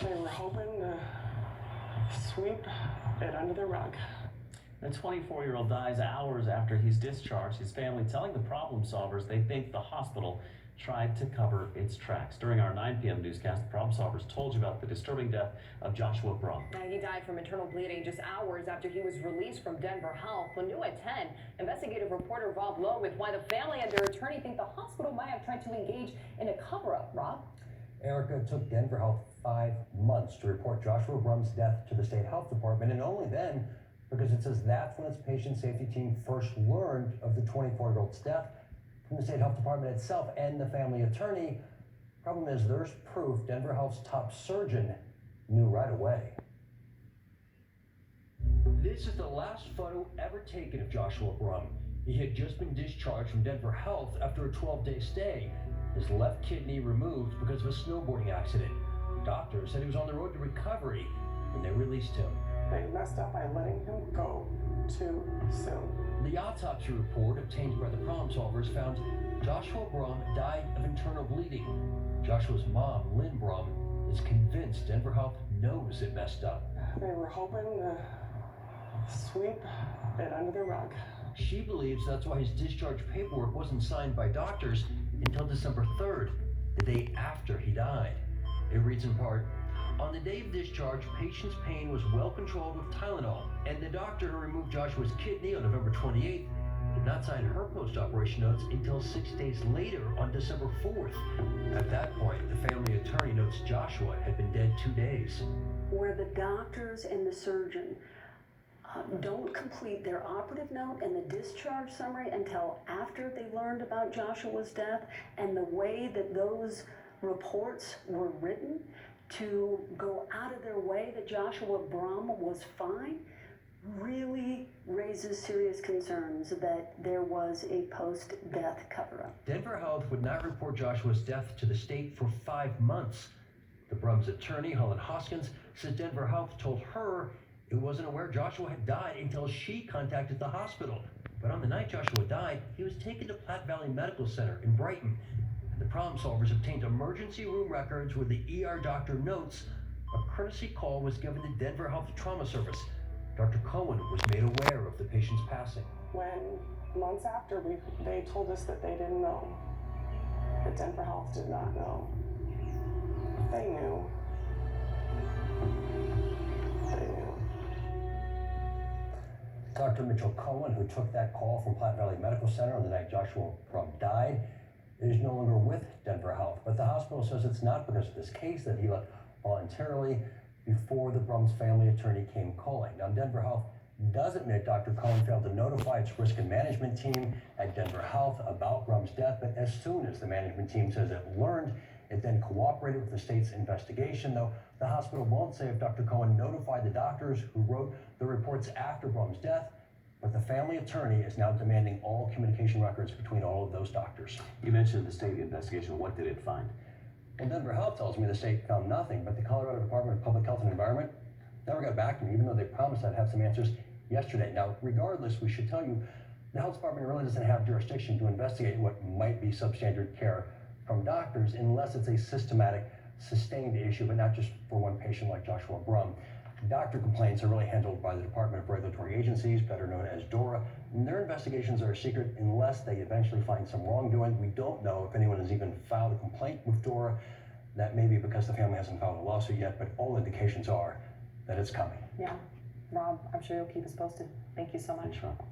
They were hoping to sweep it under the rug. The 24-year-old dies hours after he's discharged. His family telling the problem solvers they think the hospital tried to cover its tracks. During our 9 p.m. newscast, the problem solvers told you about the disturbing death of Joshua Brumm. He died from internal bleeding just hours after he was released from Denver Health. Well, new at 10, investigative reporter Rob Lowe with why the family and their attorney think the hospital might have tried to engage in a cover-up. Rob? Erica, it took Denver Health 5 months to report Joshua Brumm's death to the state health department, and only then because it says that's when its patient safety team first learned of the 24-year-old's death from the state health department itself and the family attorney. Problem is, there's proof Denver Health's top surgeon knew right away. This is the last photo ever taken of Joshua Brumm. He had just been discharged from Denver Health after a 12-day stay. His left kidney removed because of a snowboarding accident. Doctors said he was on the road to recovery when they released him. They messed up by letting him go too soon. The autopsy report obtained by the problem solvers found Joshua Brumm died of internal bleeding. Joshua's mom, Lynn Brumm, is convinced Denver Health knows it messed up. They were hoping to sweep it under the rug. She believes that's why his discharge paperwork wasn't signed by doctors until December 3rd, the day after he died. It reads in part, on the day of discharge, patient's pain was well controlled with Tylenol, and the doctor who removed Joshua's kidney on November 28th did not sign her post-operation notes until 6 days later on December 4th. At that point, the family attorney notes Joshua had been dead 2 days. Where the doctors and the surgeon don't complete their operative note and the discharge summary until after they learned about Joshua's death, and the way that those reports were written to go out of their way that Joshua Brumm was fine, really raises serious concerns that there was a post-death cover-up. Denver Health would not report Joshua's death to the state for 5 months. The Brumm's attorney, Helen Hoskins, says Denver Health told her it wasn't aware Joshua had died until she contacted the hospital. But on the night Joshua died, he was taken to Platte Valley Medical Center in Brighton. The problem solvers obtained emergency room records where the ER doctor notes a courtesy call was given to Denver Health Trauma Service. Dr. Cohen was made aware of the patient's passing. When months after they told us that they didn't know, that Denver Health did not know. They knew. They knew. Dr. Mitchell Cohen, who took that call from Platte Valley Medical Center on the night Joshua Brumm died, is no longer with Denver Health, but the hospital says it's not because of this case that he left voluntarily before the Brumm's family attorney came calling. Now, Denver Health does admit Dr. Cohen failed to notify its risk and management team at Denver Health about Brumm's death, but as soon as the management team says it learned, it then cooperated with the state's investigation, though the hospital won't say if Dr. Cohen notified the doctors who wrote the reports after Brumm's death. But the family attorney is now demanding all communication records between all of those doctors. You mentioned the state investigation. What did it find? Well, Denver Health tells me the state found nothing, but the Colorado Department of Public Health and Environment never got back to me, even though they promised I'd have some answers yesterday. Now, regardless, we should tell you, the health department really doesn't have jurisdiction to investigate what might be substandard care from doctors unless it's a systematic, sustained issue, but not just for one patient like Joshua Brumm. Doctor complaints are really handled by the Department of Regulatory Agencies, better known as DORA, and their investigations are secret unless they eventually find some wrongdoing. We don't know if anyone has even filed a complaint with DORA. That may be because the family hasn't filed a lawsuit yet, but all indications are that it's coming. Yeah. Rob, I'm sure you'll keep us posted. Thank you so much. Thanks, Rob.